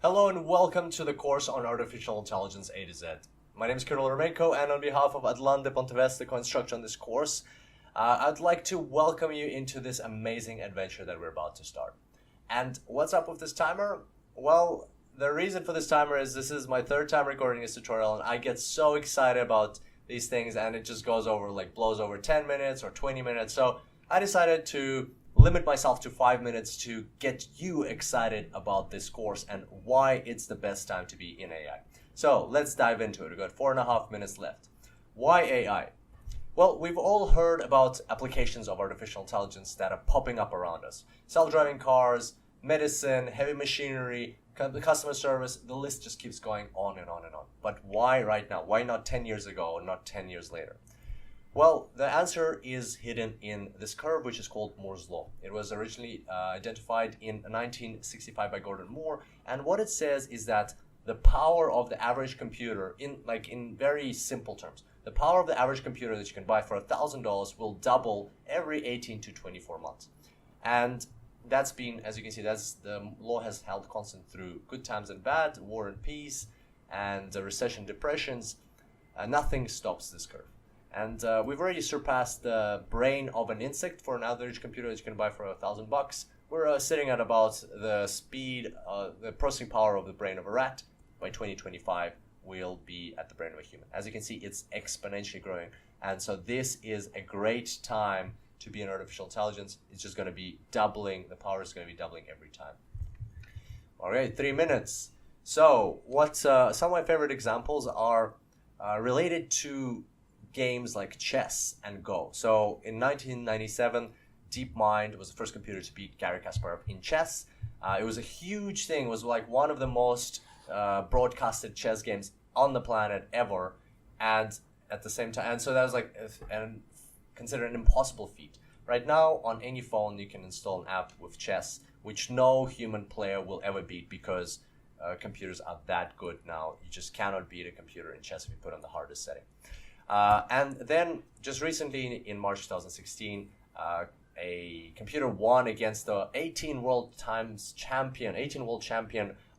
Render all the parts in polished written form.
Hello and welcome to the course on Artificial Intelligence A to Z. My name is Kirill Remenko, and on behalf of Adlan de Ponteves, the co-instructor on this course, I'd like to welcome you into this amazing adventure that we're about to start. And what's up with this timer? Well, the reason for this timer is this is my third time recording this tutorial, and I get so excited about these things, and it just goes over, blows over 10 minutes or 20 minutes. So I decided to limit myself to 5 minutes to get you excited about this course and why it's the best time to be in AI. So let's dive into it. We've got 4.5 minutes left. Why AI? Well, we've all heard about applications of artificial intelligence that are popping up around us. Self-driving cars, medicine, heavy machinery, customer service, the list just keeps going on and on and on. But why right now? Why not 10 years ago or not 10 years later? Well, the answer is hidden in this curve, which is called Moore's Law. It was originally identified in 1965 by Gordon Moore, and what it says is that the power of the average computer, in very simple terms, the power of the average computer that you can buy for $1,000 will double every 18 to 24 months. And that's been, as you can see, the law has held constant through good times and bad, war and peace, and recession, depressions. Nothing stops this curve. And we've already surpassed the brain of an insect for an average computer that you can buy for $1,000. We're sitting at about the speed, the processing power of the brain of a rat. By 2025, we'll be at the brain of a human. As you can see, it's exponentially growing. And so this is a great time to be in artificial intelligence. It's just going to be doubling. The power is going to be doubling every time. All right, 3 minutes. So some of my favorite examples are related to games like chess and Go. So in 1997, DeepMind was the first computer to beat Garry Kasparov in chess. It was a huge thing. It was like one of the most broadcasted chess games on the planet ever, and at the same time, and so that was considered an impossible feat. Right now, on any phone, you can install an app with chess, which no human player will ever beat because computers are that good now. You just cannot beat a computer in chess if you put on the hardest setting. And then just recently in March 2016, a computer won against the 18 world champion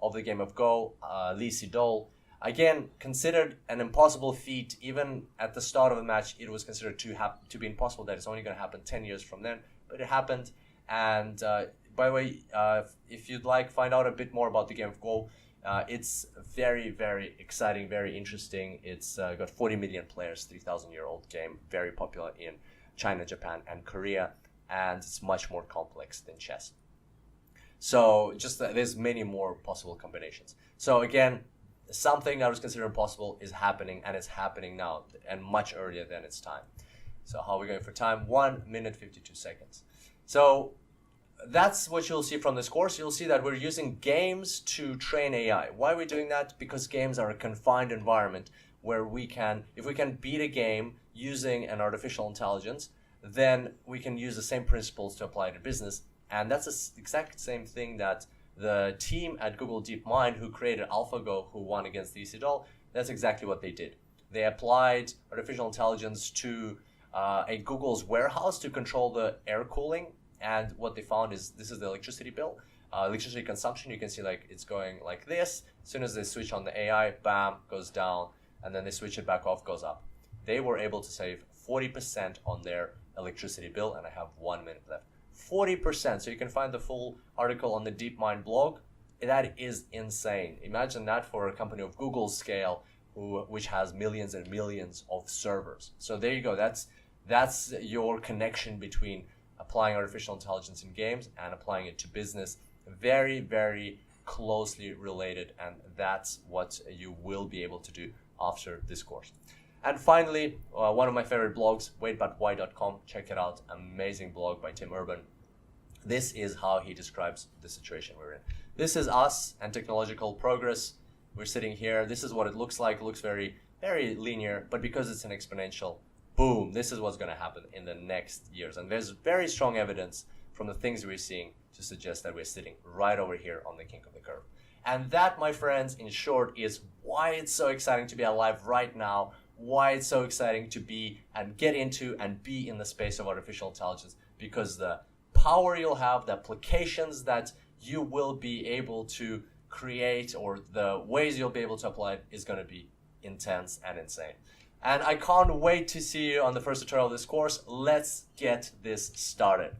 of the game of Go, Lee Sedol. Again, considered an impossible feat. Even at the start of the match, it was considered to be impossible, that it's only going to happen 10 years from then, but it happened. And by the way, if you'd find out a bit more about the game of Go, it's very, very exciting, very interesting. It's got 40 million players, 3,000-year-old game, very popular in China, Japan, and Korea, and it's much more complex than chess. So there's many more possible combinations. So again, something that was considered impossible is happening, and it's happening now, and much earlier than its time. So how are we going for time? 1 minute, 52 seconds. So that's what you'll see from this course. You'll see that we're using games to train AI. Why are we doing that? Because games are a confined environment where if we can beat a game using an artificial intelligence, then we can use the same principles to apply to business. And that's the exact same thing that the team at Google DeepMind, who created AlphaGo, who won against Lee Sedol, that's exactly what they did. They applied artificial intelligence to a Google's warehouse to control the air cooling. And what they found is this is the electricity bill, electricity consumption. You can see it's going like this. As soon as they switch on the AI, bam, goes down, and then they switch it back off, goes up. They were able to save 40% on their electricity bill, and I have 1 minute left. 40%. So you can find the full article on the DeepMind blog. That is insane. Imagine that for a company of Google's scale, which has millions and millions of servers. So there you go. That's your connection between applying artificial intelligence in games and applying it to business. Very, very closely related, and that's what you will be able to do after this course. And finally, one of my favorite blogs, waitbutwhy.com. Check it out. Amazing blog by Tim Urban. This is how he describes the situation we're in. This is us and technological progress. We're sitting here. This is what it looks like. It looks very, very linear, but because it's an exponential, boom, this is what's going to happen in the next years. And there's very strong evidence from the things we're seeing to suggest that we're sitting right over here on the kink of the curve. And that, my friends, in short, is why it's so exciting to be alive right now, why it's so exciting to be and get into and be in the space of artificial intelligence, because the power you'll have, the applications that you will be able to create or the ways you'll be able to apply it is going to be intense and insane. And I can't wait to see you on the first tutorial of this course. Let's get this started.